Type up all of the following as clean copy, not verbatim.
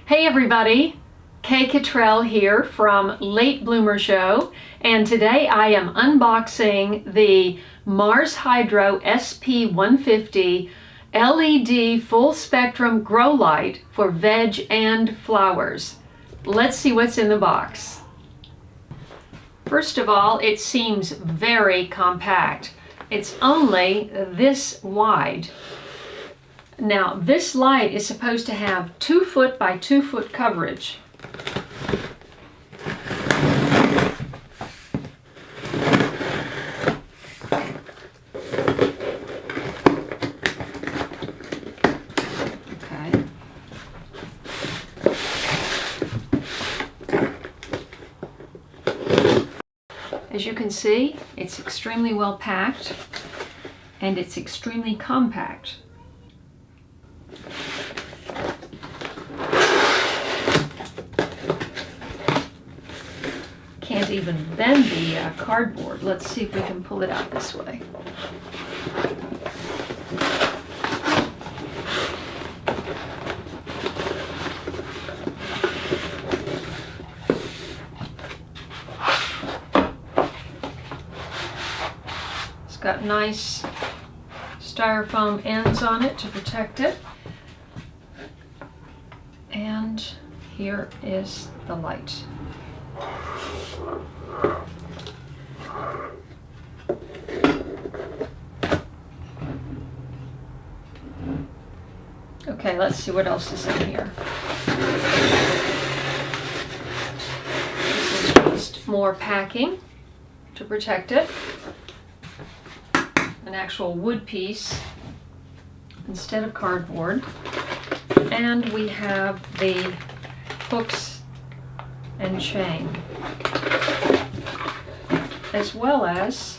Hey everybody, Kaye Kittrell here from Late Bloomer Show, and today I am unboxing the Mars Hydro SP150 LED full spectrum grow light for veg and flowers. Let's see what's in the box. First of all, it seems very compact. It's only this wide. Now, this light is supposed to have 2 foot by 2 foot coverage. Okay. As you can see, it's extremely well packed and it's extremely compact. Can't even bend the cardboard. Let's see if we can pull it out this way. It's got nice styrofoam ends on it to protect it. And here is the light. Okay, let's see what else is in here. This is just more packing to protect it. An actual wood piece instead of cardboard. And we have the hooks and chain, as well as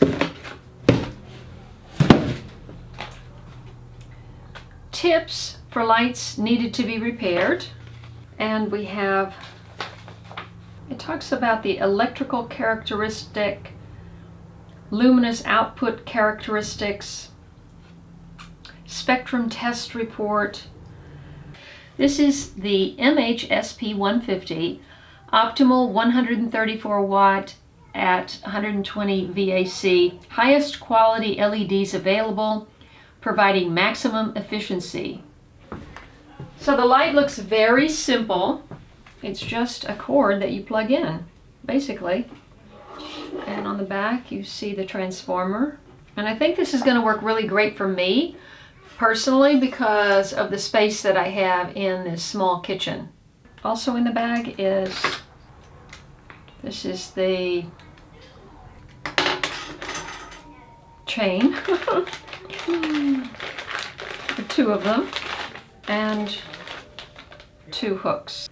tips for lights needed to be repaired. And we have, it talks about the electrical characteristic, luminous output characteristics, spectrum test report. This is the MHSP150 optimal 134 watt at 120 VAC, highest quality LEDs available, providing maximum efficiency. So the light looks very simple. It's just a cord that you plug in, basically. And on the back you see the transformer. And I think this is going to work really great for me personally because of the space that I have in this small kitchen. Also in the bag is, this is the chain, the 2 of them, and 2 hooks.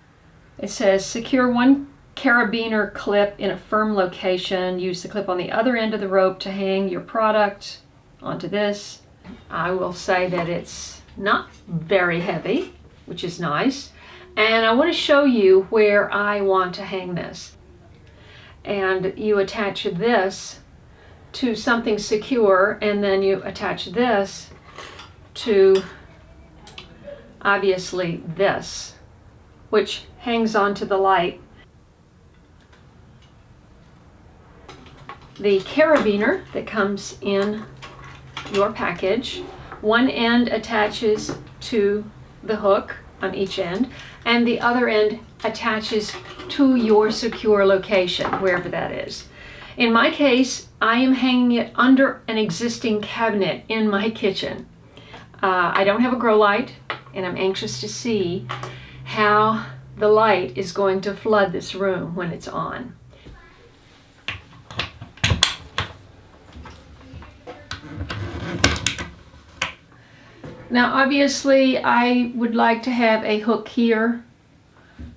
It says secure 1 carabiner clip in a firm location. Use the clip on the other end of the rope to hang your product onto this. I will say that it's not very heavy, which is nice. And I want to show you where I want to hang this. And you attach this to something secure, and then you attach this to, obviously, this, which hangs onto the light. The carabiner that comes in your package, one end attaches to the hook on each end, and the other end attaches to your secure location, wherever that is. In my case, I am hanging it under an existing cabinet in my kitchen. I don't have a grow light, and I'm anxious to see how the light is going to flood this room when it's on. Now obviously I would like to have a hook here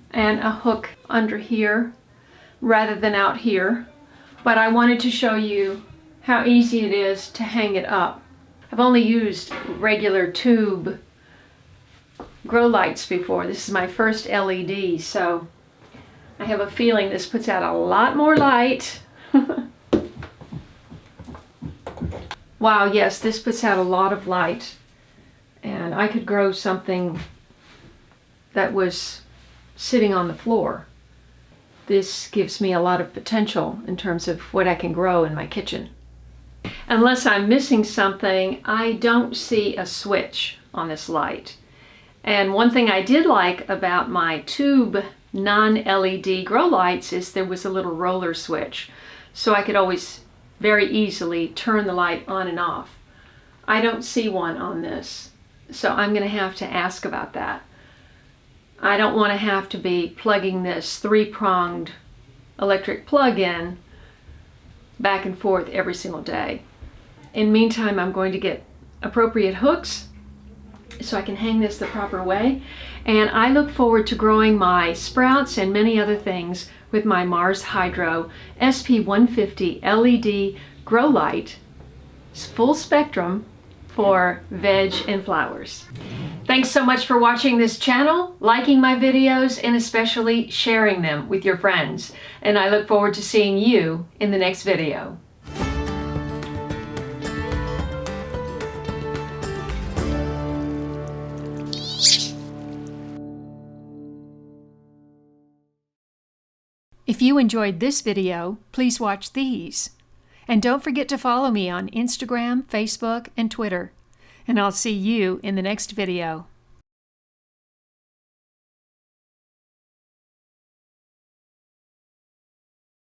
and a hook under here rather than out here, but I wanted to show you how easy it is to hang it up. I've only used regular tube grow lights before. This is my first LED, so I have a feeling this puts out a lot more light. Wow, yes, this puts out a lot of light. And I could grow something that was sitting on the floor. This gives me a lot of potential in terms of what I can grow in my kitchen. Unless I'm missing something, I don't see a switch on this light. And one thing I did like about my tube non-LED grow lights is there was a little roller switch, so I could always very easily turn the light on and off. I don't see one on this, so I'm going to have to ask about that. I don't want to have to be plugging this 3-pronged electric plug in back and forth every single day. In the meantime, I'm going to get appropriate hooks so I can hang this the proper way. And I look forward to growing my sprouts and many other things with my Mars Hydro SP150 LED grow light. It's full spectrum for veg and flowers. Thanks so much for watching this channel, liking my videos, and especially sharing them with your friends. And I look forward to seeing you in the next video. If you enjoyed this video, please watch these. And don't forget to follow me on Instagram, Facebook, and Twitter. And I'll see you in the next video.